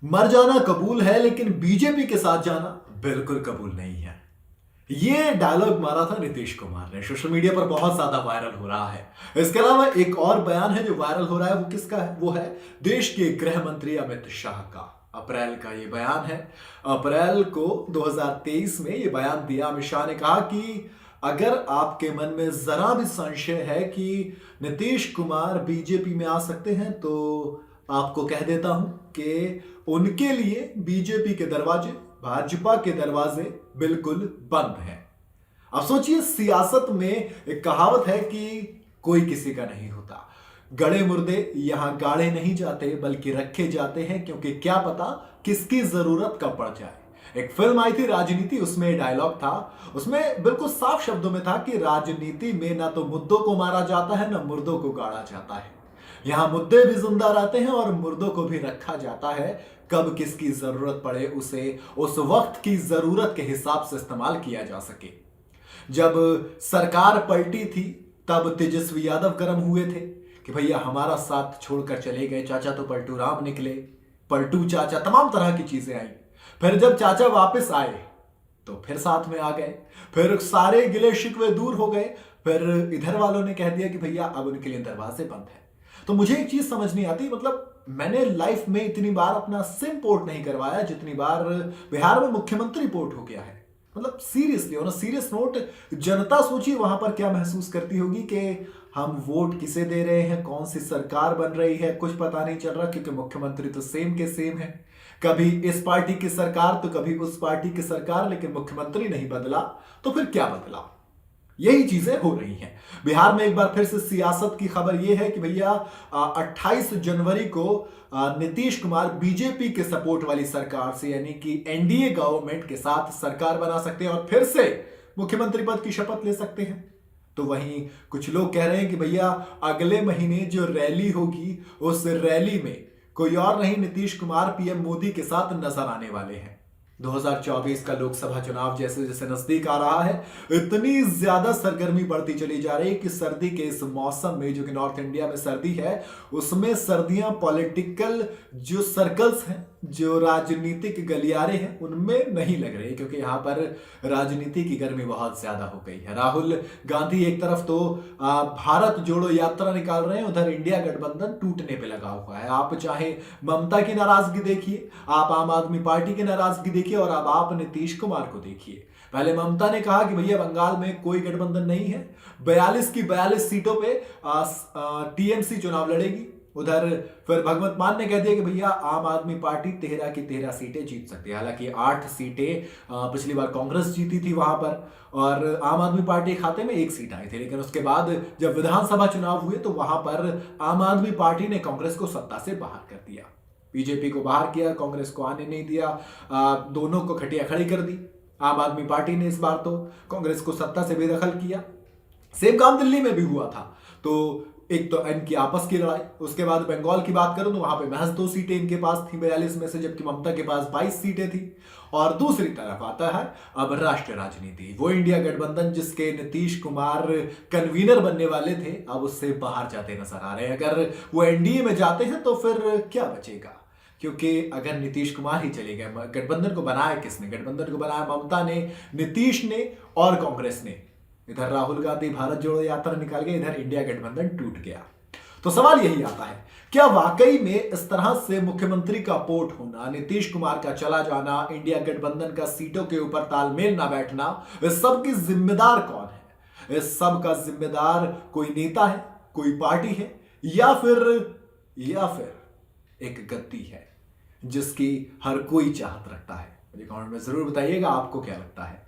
मर जाना कबूल है लेकिन बीजेपी के साथ जाना बिल्कुल कबूल नहीं है। ये डायलॉग मारा था नीतीश कुमार ने, सोशल मीडिया पर बहुत ज्यादा वायरल हो रहा है। इसके अलावा एक और बयान है जो वायरल हो रहा है, वो किसका है? वो है देश के गृह मंत्री अमित शाह का। अप्रैल का ये बयान है। अप्रैल को 2023 में ये बयान दिया। अमित शाह ने कहा कि अगर आपके मन में जरा भी संशय है कि नीतीश कुमार बीजेपी में आ सकते हैं तो आपको कह देता हूं कि उनके लिए बीजेपी के दरवाजे, भाजपा के दरवाजे बिल्कुल बंद हैं। अब सोचिए, सियासत में एक कहावत है कि कोई किसी का नहीं होता। गड़े मुर्दे यहां गाड़े नहीं जाते बल्कि रखे जाते हैं, क्योंकि क्या पता किसकी जरूरत कब पड़ जाए। एक फिल्म आई थी राजनीति, उसमें डायलॉग था, उसमें बिल्कुल साफ शब्दों में था कि राजनीति में ना तो मुद्दों को मारा जाता है ना मुर्दों को गाड़ा जाता है। यहां मुद्दे भी जिंदा रहते हैं और मुर्दों को भी रखा जाता है। कब किसकी जरूरत पड़े उसे उस वक्त की जरूरत के हिसाब से इस्तेमाल किया जा सके। जब सरकार पलटी थी तब तेजस्वी यादव गर्म हुए थे कि भैया हमारा साथ छोड़कर चले गए चाचा तो पलटू राम निकले, पलटू चाचा, तमाम तरह की चीजें आई। फिर जब चाचा वापस आए तो फिर साथ में आ गए, फिर सारे गिले शिकवे दूर हो गए। फिर इधर वालों ने कह दिया कि भैया अब उनके लिए दरवाजे बंद है। तो मुझे एक चीज समझ नहीं आती, मतलब मैंने लाइफ में इतनी बार अपना सिम पोर्ट नहीं करवाया जितनी बार बिहार में मुख्यमंत्री पोर्ट हो गया है। मतलब seriously, on a serious note, जनता सोचिए वहां पर क्या महसूस करती होगी कि हम वोट किसे दे रहे हैं, कौन सी सरकार बन रही है, कुछ पता नहीं चल रहा, क्योंकि मुख्यमंत्री तो सेम के सेम है। कभी इस पार्टी की सरकार तो कभी उस पार्टी की सरकार, लेकिन मुख्यमंत्री नहीं बदला। तो फिर क्या बदला? यही चीजें हो रही हैं बिहार में। एक बार फिर से सियासत की खबर यह है कि भैया 28 जनवरी को नीतीश कुमार बीजेपी के सपोर्ट वाली सरकार से, यानी कि एनडीए गवर्नमेंट के साथ सरकार बना सकते हैं और फिर से मुख्यमंत्री पद की शपथ ले सकते हैं। तो वहीं कुछ लोग कह रहे हैं कि भैया अगले महीने जो रैली होगी उस रैली में कोई और नहीं, नीतीश कुमार पीएम मोदी के साथ नजर आने वाले हैं। 2024 का लोकसभा चुनाव जैसे जैसे नजदीक आ रहा है, इतनी ज्यादा सरगर्मी बढ़ती चली जा रही है कि सर्दी के इस मौसम में, जो कि नॉर्थ इंडिया में सर्दी है, उसमें सर्दियां पॉलिटिकल जो सर्कल्स हैं, जो राजनीतिक गलियारे हैं, उनमें नहीं लग रही, क्योंकि यहां पर राजनीति की गर्मी बहुत ज्यादा हो गई है। राहुल गांधी एक तरफ तो भारत जोड़ो यात्रा निकाल रहे हैं, उधर इंडिया गठबंधन टूटने पे लगा हुआ है। आप चाहे ममता की नाराजगी देखिए, आप आम आदमी पार्टी की नाराजगी देखिए, और अब आप नीतीश कुमार को देखिए। पहले ममता ने कहा कि भैया बंगाल में कोई गठबंधन नहीं है, 42 की 42 सीटों पे टीएमसी चुनाव लड़ेगी। उधर फिर भगवंत मान ने कह दिया कि भैया आम आदमी पार्टी 13 की 13 सीटें जीत सकती है। हालांकि 8 सीटें पिछली बार कांग्रेस जीती थी वहां पर, और आम आदमी पार्टी खाते में 1 सीट आई थी। लेकिन उसके बाद जब विधानसभा चुनाव हुए तो वहां पर आम आदमी पार्टी ने कांग्रेस को सत्ता से बाहर कर दिया, बीजेपी को बाहर किया, कांग्रेस को आने नहीं दिया, दोनों को खटिया खड़ी कर दी। आम आदमी पार्टी ने इस बार तो कांग्रेस को सत्ता से बेदखल किया। सेम काम दिल्ली में भी हुआ था। तो एक तो इनकी आपस की लड़ाई, उसके बाद बंगाल की बात करूं तो वहां पे महज 2 सीटें इनके पास थी 42 में से, जबकि ममता के पास 22 सीटें थी। और दूसरी तरफ आता है अब राष्ट्रीय राजनीति, वो इंडिया गठबंधन जिसके नीतीश कुमार कन्वीनर बनने वाले थे, अब उससे बाहर जाते नजर आ रहे हैं। अगर वो एनडीए में जाते हैं तो फिर क्या बचेगा? क्योंकि अगर नीतीश कुमार ही चले गए, गठबंधन को बनाया किसने? गठबंधन को बनाया ममता ने, नीतीश ने और कांग्रेस ने। इधर राहुल गांधी भारत जोड़ो यात्रा निकाल गए, इधर इंडिया गठबंधन टूट गया। तो सवाल यही आता है, क्या वाकई में इस तरह से मुख्यमंत्री का पोर्ट होना, नीतीश कुमार का चला जाना, इंडिया गठबंधन का सीटों के ऊपर तालमेल ना बैठना, इस सब की जिम्मेदार कौन है? इस सब का जिम्मेदार कोई नेता है, कोई पार्टी है, या फिर एक गद्दी है जिसकी हर कोई चाहत रखता है? मुझे कमेंट में जरूर बताइएगा आपको क्या लगता है।